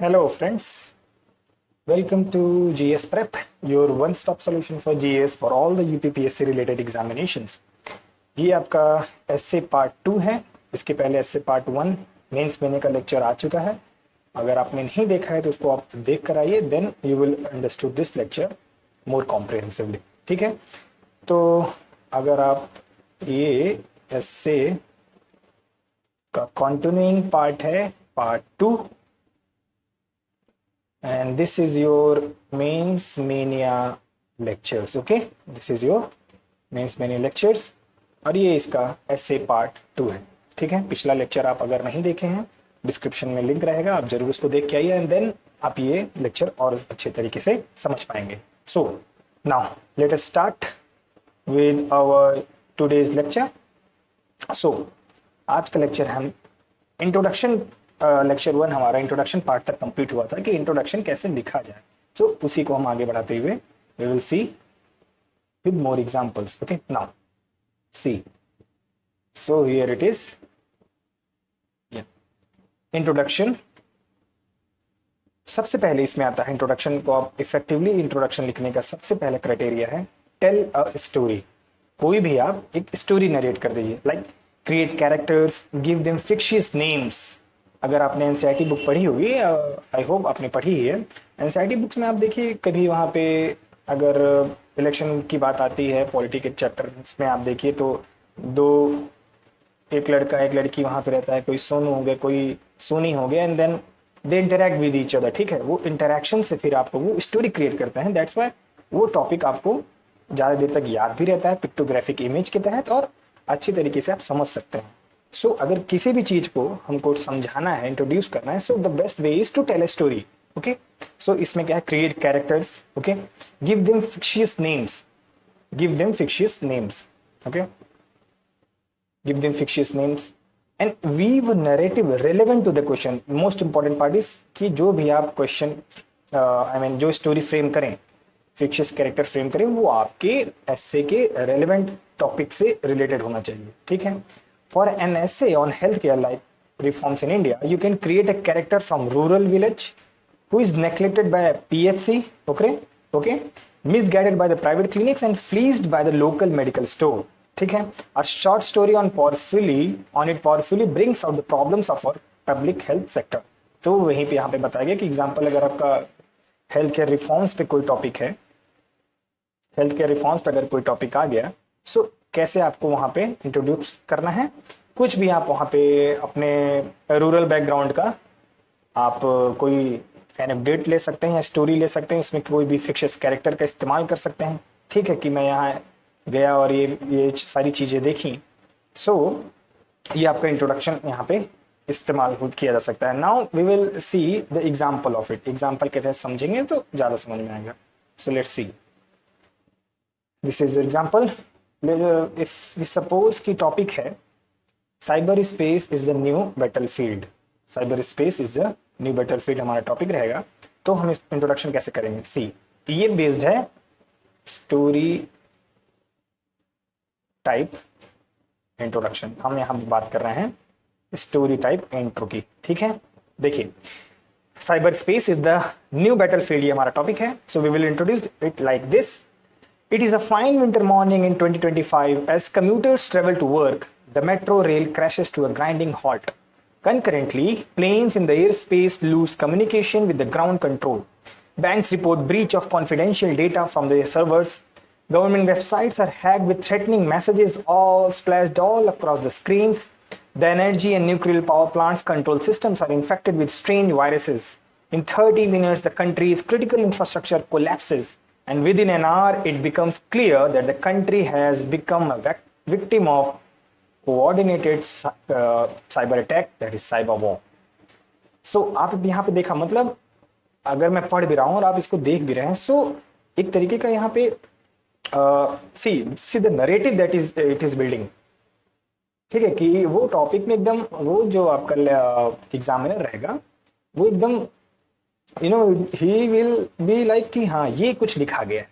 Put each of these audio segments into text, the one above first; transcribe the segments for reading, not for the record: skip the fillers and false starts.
Hello friends, welcome to GS Prep, your one-stop solution for GS for all the UPPSC related examinations. ये आपका S A part 2 है। इसके पहले S A part 1 mains महीने का lecture आ चुका है। अगर आपने नहीं देखा है तो उसको आप देख कर आइए, then you will understood this lecture more comprehensively. ठीक है, तो अगर आप ये एसए का कंटिन्यूइंग पार्ट है, part 2, and this is your mains mania lectures. Okay, this is your mains mania lectures और ये इसका essay पार्ट 2 है। ठीक है, पिछला लेक्चर आप अगर नहीं देखे हैं डिस्क्रिप्शन में लिंक रहेगा, आप जरूर उसको देख के आइए एंड देन आप ये लेक्चर और अच्छे तरीके से समझ पाएंगे। So now let us start with our today's lecture. So आज का लेक्चर हम इंट्रोडक्शन लेक्चर 1 हमारा इंट्रोडक्शन पार्ट तक कंप्लीट हुआ था कि इंट्रोडक्शन कैसे लिखा जाए, तो उसी को हम आगे बढ़ाते हुए we will see with more examples. Okay, now see, so here it is introduction. सबसे पहले इसमें आता है इंट्रोडक्शन को आप इफेक्टिवली इंट्रोडक्शन लिखने का सबसे पहला क्राइटेरिया है टेल अ स्टोरी। कोई भी आप एक स्टोरी नरेट कर दीजिए, like create characters, give them fictitious names. अगर आपने एनसीईआरटी बुक पढ़ी होगी, आई होप आपने पढ़ी ही है। एनसीईआरटी बुक्स में आप देखिए कभी वहाँ पे अगर इलेक्शन की बात आती है, पॉलिटी के चैप्टर में आप देखिए तो दो, एक लड़का एक लड़की वहाँ पे रहता है, कोई सोनू हो गया कोई सोनी हो गया, and then they interact with each other. ठीक है, वो इंटरेक्शन से फिर आपको वो स्टोरी क्रिएट करते हैं। दैट्स वाई वो टॉपिक आपको ज़्यादा देर तक याद भी रहता है पिक्टोग्राफिक इमेज के तहत और अच्छी तरीके से आप समझ सकते हैं। सो अगर किसी भी चीज को हमको समझाना है, इंट्रोड्यूस करना है, so the best way is to tell a story. Okay, so इसमें क्या है, create characters, okay, give them fictitious names, give them fictitious names, okay, give them fictitious names and weave narrative relevant to the question. Most important part is कि जो भी आप question I mean जो story frame करें, fictitious character frame करें, वो आपके एस्से के रेलेवेंट टॉपिक से रिलेटेड होना चाहिए। ठीक है, for an essay on healthcare like reforms in India, you can create a character from rural village who is neglected by a PHC, okay, misguided by the private clinics and fleeced by the local medical store. ठीक है, a short story on powerfully brings out the problems of our public health sector. तो वहीं पे यहाँ पे बताया गया कि एग्जाम्पल अगर आपका हेल्थ केयर रिफॉर्म्स पे कोई टॉपिक है, हेल्थ केयर रिफॉर्म्स पे अगर कोई टॉपिक आ गया, सो कैसे आपको वहां पे इंट्रोड्यूस करना है। कुछ भी आप वहां पे अपने रूरल बैकग्राउंड का आप कोई एनेक्डोट ले सकते हैं या स्टोरी ले सकते हैं, उसमें कोई भी फिक्शियस कैरेक्टर का इस्तेमाल कर सकते हैं। ठीक है, कि मैं यहाँ गया और ये सारी चीजें देखी, सो ये आपका इंट्रोडक्शन यहाँ पे इस्तेमाल किया जा सकता है। Now we will see the example of it. Example के तहत समझेंगे तो ज्यादा समझ में आएगा। So let's see, this is example. If we suppose की टॉपिक है cyber space is the new battlefield, cyber space is the new battlefield हमारा टॉपिक रहेगा, तो हम इस इंट्रोडक्शन कैसे करेंगे। सी, ये बेस्ड है स्टोरी टाइप इंट्रोडक्शन। हम यहां बात कर रहे हैं स्टोरी टाइप इंट्रो की। ठीक है, देखिए cyber space is the new battlefield, ये हमारा टॉपिक है। So we will introduce it like this. It is a fine winter morning in 2025 as commuters travel to work. The metro rail crashes to a grinding halt. Concurrently, planes in the airspace lose communication with the ground control. Banks report breach of confidential data from their servers. Government websites are hacked with threatening messages all splashed all across the screens. The energy and nuclear power plants control systems are infected with strange viruses. In 30 minutes, the country's critical infrastructure collapses. And within an hour, it becomes clear that the country has become a victim of coordinated cyber attack, that is cyber war. So आप यहाँ पे देखा, मतलब अगर मैं पढ़ भी रहा हूँ और आप इसको देख भी रहे हैं, सो एक तरीके का यहाँ पे see the narrative that is it is building. ठीक है, कि वो टॉपिक में एकदम वो जो आपका एग्जामिनर रहेगा वो एकदम ही विल बी लाइक कि हाँ ये कुछ लिखा गया है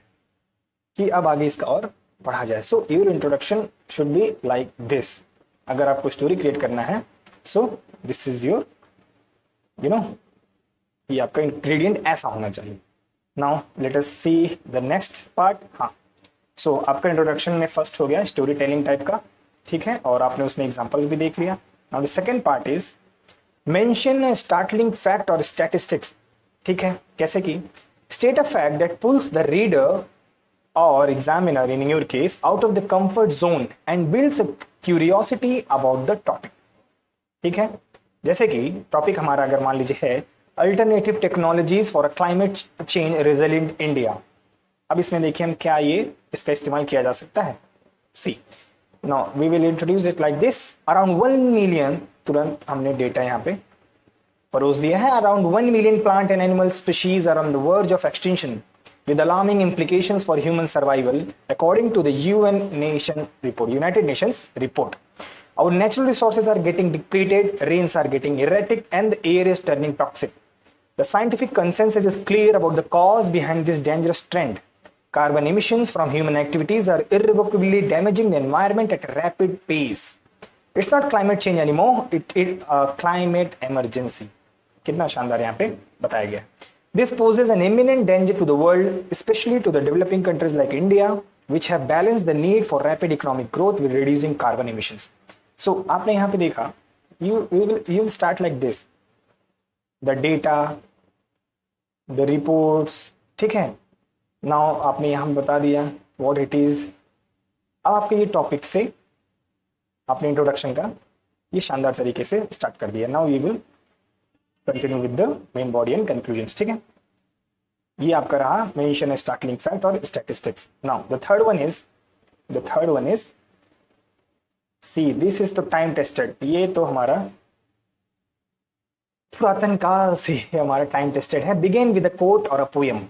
कि अब आगे इसका और पढ़ा जाए। So your introduction should be like this. अगर आपको स्टोरी क्रिएट करना है, सो दिस इज योर ये आपका इंग्रेडिएंट ऐसा होना चाहिए। Now let us see the next part. हाँ, सो आपका इंट्रोडक्शन में फर्स्ट हो गया स्टोरी टेलिंग टाइप का, ठीक है, और आपने उसमें एग्जांपल्स भी देख लिया। Now the second part is mention startling fact और स्टैटिस्टिक्स, ठीक है, कैसे कि state a fact that pulls the reader और examiner in your case out of the comfort zone and builds a curiosity about the topic, ठीक है। जैसे कि टॉपिक हमारा अगर मान लीजिए है alternative technologies for a climate change resilient India. अब इसमें देखिए हम क्या ये इसका इस्तेमाल किया जा सकता है। See now we will introduce it like this. Around 1 million, तुरंत हमने डेटा यहाँ पे परोस दिया है, around 1 million plant and animal species are on the verge of extinction with alarming implications for human survival according to the United Nations report. Our natural resources are getting depleted, rains are getting erratic, and the air is turning toxic. The scientific consensus is clear about the cause behind this dangerous trend. Carbon emissions from human activities are irrevocably damaging the environment at a rapid pace. It's not climate change anymore, it is a climate emergency. कितना शानदार यहाँ पे बताया गया। This poses an imminent danger to the world, especially to the developing countries like India, which have balanced the need for rapid economic growth with reducing carbon emissions. So, आपने यहाँ पे देखा, you will start like this, the data, the reports, ठीक है। Now आपने यहाँ बता दिया what it is। अब आपके ये टॉपिक से आपने इंट्रोडक्शन का ये शानदार तरीके से स्टार्ट कर दिया। Now we will continue with the main body and conclusions, ठीक है। ये आपका रहा मेंशन स्टार्टलिंग फैक्ट और statistics. Now the third one is see this is the time tested. ये तो हमारा पुरातन काल से हमारा टाइम टेस्टेड है। बिगिन विद अ कोट और अ पोएम,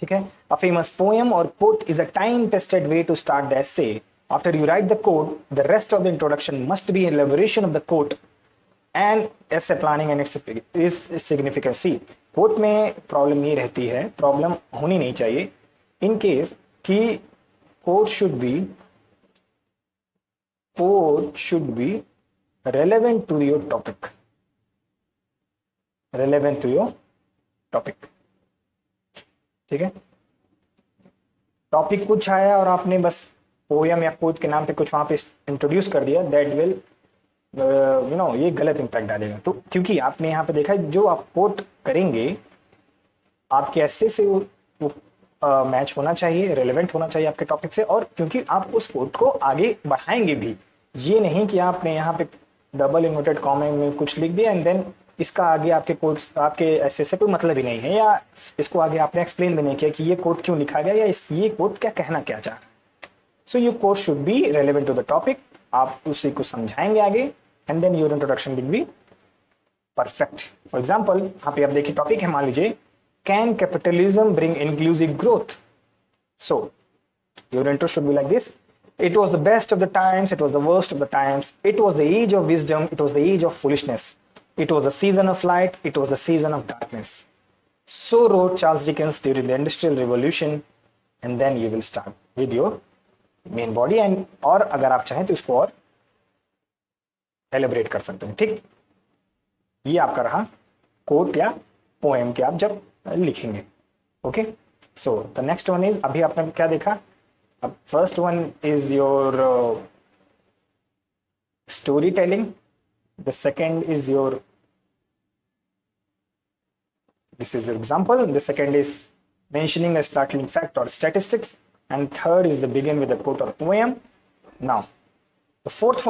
ठीक है। अ फेमस पोएम और quote is a time tested way to start the essay. After you write the coat, the rest of the introduction must be elaboration of the quote and ऐसे planning and its significancy. Court में problem ये रहती है, problem होनी नहीं चाहिए in case कि court should be relevant to your topic, ठीक है। टॉपिक कुछ आया और आपने बस पोयम या कोट के नाम पे कुछ वहां पे इंट्रोड्यूस कर दिया, दैट विल ये गलत इंपैक्ट डालेगा। तो क्योंकि आपने यहाँ पे देखा जो आप कोट करेंगे आपके ऐसे से वो मैच होना चाहिए, रेलेवेंट होना चाहिए आपके टॉपिक से, और क्योंकि आप उस कोट को आगे बढ़ाएंगे भी। ये नहीं कि आपने यहाँ पे डबल इन्वर्टेड कॉमा में कुछ लिख दिया एंड देन इसका आगे आपके कोट आपके ऐसे से कोई मतलब ही नहीं है, या इसको आगे आपने एक्सप्लेन भी नहीं किया कि ये कोट क्यों लिखा गया या ये कोट क्या कहना क्या चाह रहा है। So your quote should be relevant to the topic. आप उसी को समझाएंगे आगे and then your introduction will be perfect. For example, यहाँ पे आप देखिए टॉपिक है, मान लीजिए can capitalism bring inclusive growth? So your intro should be like this. It was the best of the times, it was the worst of the times, it was the age of wisdom, it was the age of foolishness, it was the season of light, it was the season of darkness. So wrote Charles Dickens during the Industrial Revolution, and then you will start with your main body and और अगर आप चाहें तो इसको और एलिब्रेट कर सकते हैं, ठीक। ये आपका रहा कोट या पोएम के आप जब लिखेंगे, okay. So the next one is, अभी आपने क्या देखा, अब first one is your story telling, the second is your this is example, the second is mentioning a startling fact और statistics, and third is the begin with a quote और poem. Now the fourth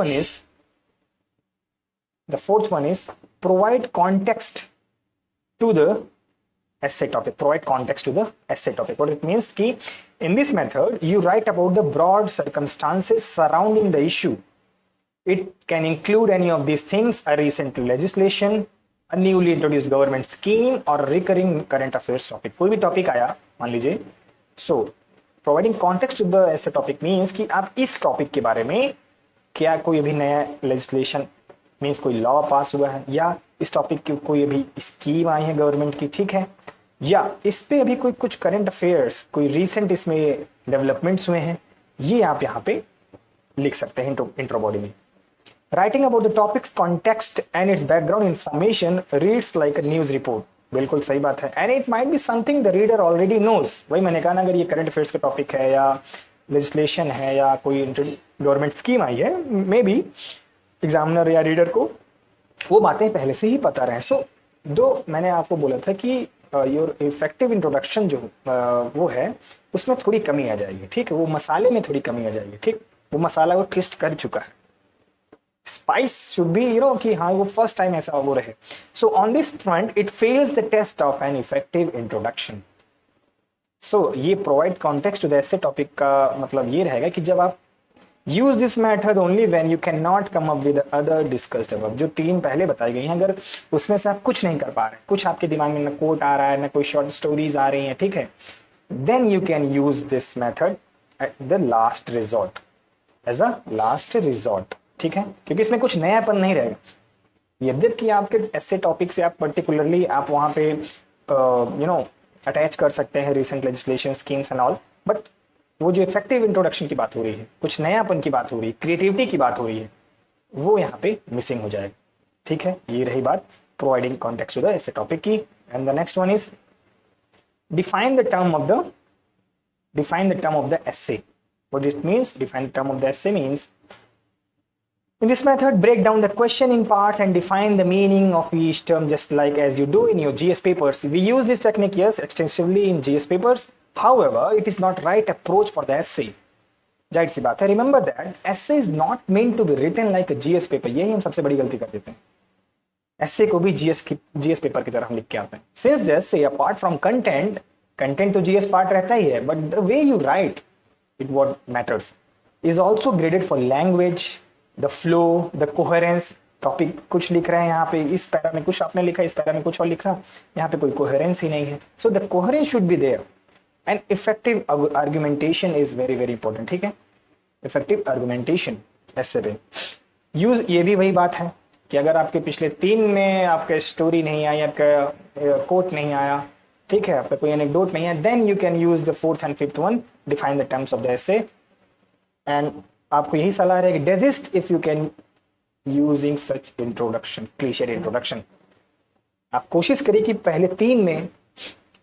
one is provide context to the essay topic. Provide context to the essay topic. What it means ki in this method you write about the broad circumstances surrounding the issue. It can include any of these things: a recent legislation, a newly introduced government scheme, or a recurring current affairs topic. कोई भी topic आया मान लीजिए, so providing context to the essay topic means कि आप इस topic के बारे में क्या कोई अभी नया legislation मीन्स कोई लॉ पास हुआ है, या इस टॉपिक की कोई अभी स्कीम आई है गवर्नमेंट की, ठीक है, या इस पे अभी कोई कुछ करंट अफेयर्स कोई रीसेंट इसमें डेवलपमेंट्स हुए हैं, ये आप यहाँ पे लिख सकते हैं इंट्रो बॉडी में। Writing about the topics context and its background information reads like a news report. बिल्कुल सही बात है। And it might be something the reader already knows. वही मैंने कहा ना, अगर ये करंट अफेयर्स का टॉपिक है या लेजिस्लेशन है या कोई गवर्नमेंट स्कीम आई है, मे बी एग्जामिनर या रीडर को वो बातें पहले से ही पता रहे। सो दो मैंने आपको बोला था कि योर इफेक्टिव इंट्रोडक्शन जो वो है उसमें थोड़ी कमी आ जाएगी, ठीक है, वो मसाले में थोड़ी कमी आ जाएगी, ठीक, वो मसाला वो ट्विस्ट कर चुका है। स्पाइस शुड बी कि हाँ वो फर्स्ट टाइम ऐसा वो रहे। So on this front it fails the test of an effective introduction. So ये provide context to the essay topic का मतलब ये रहेगा कि जब आप use this method only when you can not come up with other discussed above. जो तीन पहले बताई गई हैं, अगर उसमें से आप कुछ नहीं कर पा रहे, कुछ आपके दिमाग में ना कोट आ रहा है ना कोई शॉर्ट स्टोरीज आ रही हैं, ठीक है, then you can use this method at the last resort, as a last resort, ठीक है, क्योंकि इसमें कुछ नयापन नहीं रहेगा। यद्यपि आपके ऐसे टॉपिक से आप पर्टिकुलरली आप वहां पे अटैच कर सकते हैं recent legislation schemes and all, but वो जो इफेक्टिव इंट्रोडक्शन की बात हो रही है, कुछ नयापन की बात हो रही है, क्रिएटिविटी की बात हो रही है, वो यहाँ पे मिसिंग हो जाएगा, ठीक है। ये रही बात providing context to the essay topic की। And the next one is define the term of the essay. What it means? Define the term of the essay means, in this method, break down the question in parts and define the meaning of each term, just like as you do in your GS papers. We use this technique, yes, extensively in GS papers. However, it is not right approach for the essay. जाहिर सी बात है, remember that essay is not meant to be written like a GS paper. यही हम सबसे बड़ी गलती कर देते हैं। essay को भी GS पेपर की तरह हम लिख के आते हैं। Since the essay apart from content तो GS पार्ट रहता ही है, but the way you write it what matters is also graded for language, the flow, the coherence. Topic कुछ लिख रहे हैं यहाँ पे, इस पैरा में कुछ आपने लिखा, इस पैरा में कुछ और लिखा, यहाँ पे कोई कोहेरेंस ही नहीं है। So the coherence should be there and effective argumentation is very very important, ठीक है। इफेक्टिव आर्गुमेंटेशन ऐसे पे यूज, ये भी वही बात है कि अगर आपके पिछले 3 में आपका स्टोरी नहीं आई, आपका कोट नहीं आया, ठीक है, आपका कोई एनेक्डोट नहीं है, then you can use the 4th and 5th one, define the terms of the essay. And आपको यही सलाह रहेगी, desist if you can using such introduction, cliche introduction. आप कोशिश करिए कि पहले 3 में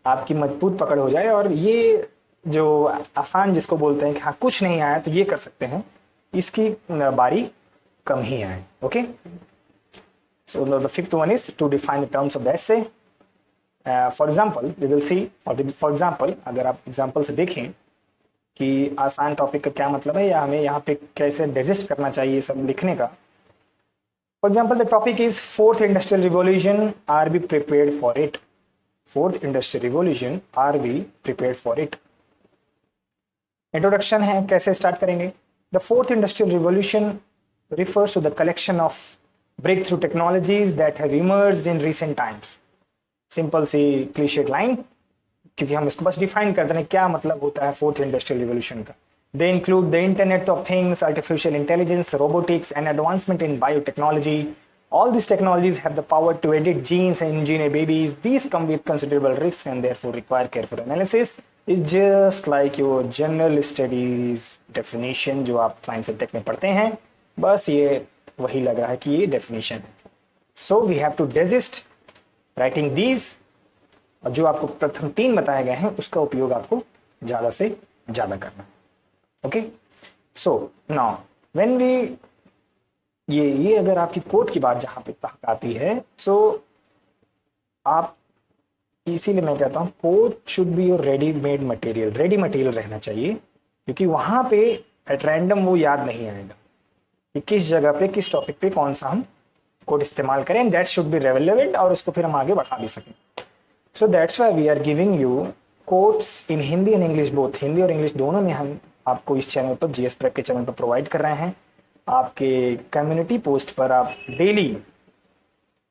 आपकी मजबूत पकड़ हो जाए, और ये जो आसान जिसको बोलते हैं कि हाँ कुछ नहीं आया तो ये कर सकते हैं, इसकी बारी कम ही आए, okay. So the 5th one is to define the terms of the essay. For example, we will see for example, अगर आप एग्जाम्पल से देखें कि आसान टॉपिक का क्या मतलब है या हमें यहाँ पे कैसे डाइजेस्ट करना चाहिए सब लिखने का। For example, the topic is 4th industrial revolution. Are we prepared for it? 4th industrial revolution. Are we prepared for it? Introduction है, कैसे स्टार्ट करेंगे? The 4th industrial revolution refers to the collection of breakthrough technologies that have emerged in recent times. Simple see cliched line, क्योंकि हम इसको बस define कर दें क्या मतलब होता है 4th इंडस्ट्रियल रिवोल्यूशन का। They include the Internet of Things, artificial intelligence, robotics, and advancement in biotechnology. All these technologies have the power to edit genes and engineer babies. These come with considerable risks and therefore require careful analysis. It's just like your general studies definition जो आप science and take में पढ़ते हैं, बस ये वही लग रहा है कि ये डेफिनेशन है। So we have to desist writing these, और जो आपको प्रथम 3 बताए गए हैं उसका उपयोग आपको ज्यादा से ज्यादा करना है, okay. So now when we ये अगर आपकी कोट की बात जहां पे तक आती है, सो आप, इसीलिए मैं कहता हूं quote should be your readymade material, ready material रहना चाहिए, क्योंकि वहां पे एट रैंडम वो याद नहीं आएगा कि किस जगह पे किस टॉपिक पे कौन सा हम कोड इस्तेमाल करें, and that should be relevant, और उसको फिर हम आगे बढ़ा भी सकें। So that's why we are giving you quotes in Hindi and English, both Hindi और इंग्लिश दोनों में हम आपको इस चैनल पर, जीएस प्रेप के चैनल पर प्रोवाइड कर रहे हैं। आपके कम्युनिटी पोस्ट पर आप डेली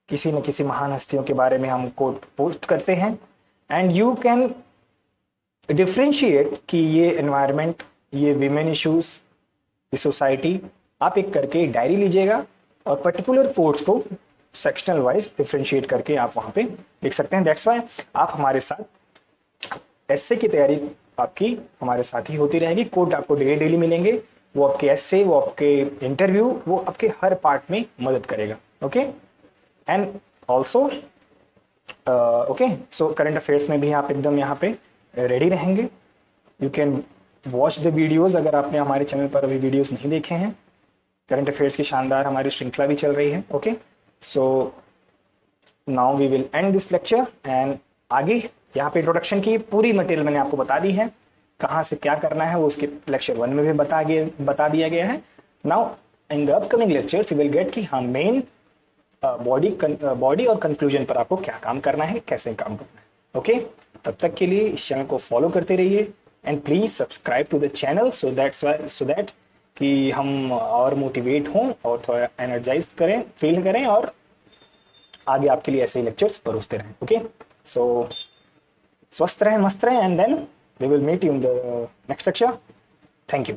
किसी न किसी महान हस्तियों के बारे में हम कोट पोस्ट करते हैं, एंड यू कैन डिफ्रेंशिएट कि ये एनवायरनमेंट, ये विमेन इश्यूज, ये सोसाइटी, आप एक करके डायरी लीजिएगा और पर्टिकुलर कोट्स को सेक्शनल वाइज डिफरेंशिएट करके आप वहां पे लिख सकते हैं। दैट्स व्हाई आप हमारे साथ एस्से की तैयारी आपकी हमारे साथ ही होती रहेगी। कोट आपको डेली मिलेंगे, वो आपके एस्से, वो आपके इंटरव्यू, वो आपके हर पार्ट में मदद करेगा, okay. And also okay, so current affairs में भी आप एकदम यहाँ पे रेडी रहेंगे। You can watch the videos, अगर आपने हमारे चैनल पर अभी वीडियोज़ नहीं देखे हैं। करंट अफेयर्स की शानदार हमारी श्रृंखला भी चल रही है। Okay, so now we will end this lecture and आगे यहाँ पे इंट्रोडक्शन की पूरी मटेरियल मैंने आपको बता दी है, कहाँ से क्या करना है वो उसके लेक्चर 1 में भी बता दिया गया है। Now in the upcoming lectures you will get कि हाँ मेन बॉडी और कंक्लूजन पर आपको क्या काम करना है, कैसे काम करना है। ओके, तब तक के लिए इस चैनल को फॉलो करते रहिए and please subscribe to the channel so that कि हम और मोटिवेट हों और थोड़ा एनर्जाइज करें, फील करें और आगे आपके लिए ऐसे ही लेक्चर्स परोसते रहें। ओके, सो स्वस्थ रहें, मस्त रहें and then we will meet you in the next lecture. Thank you.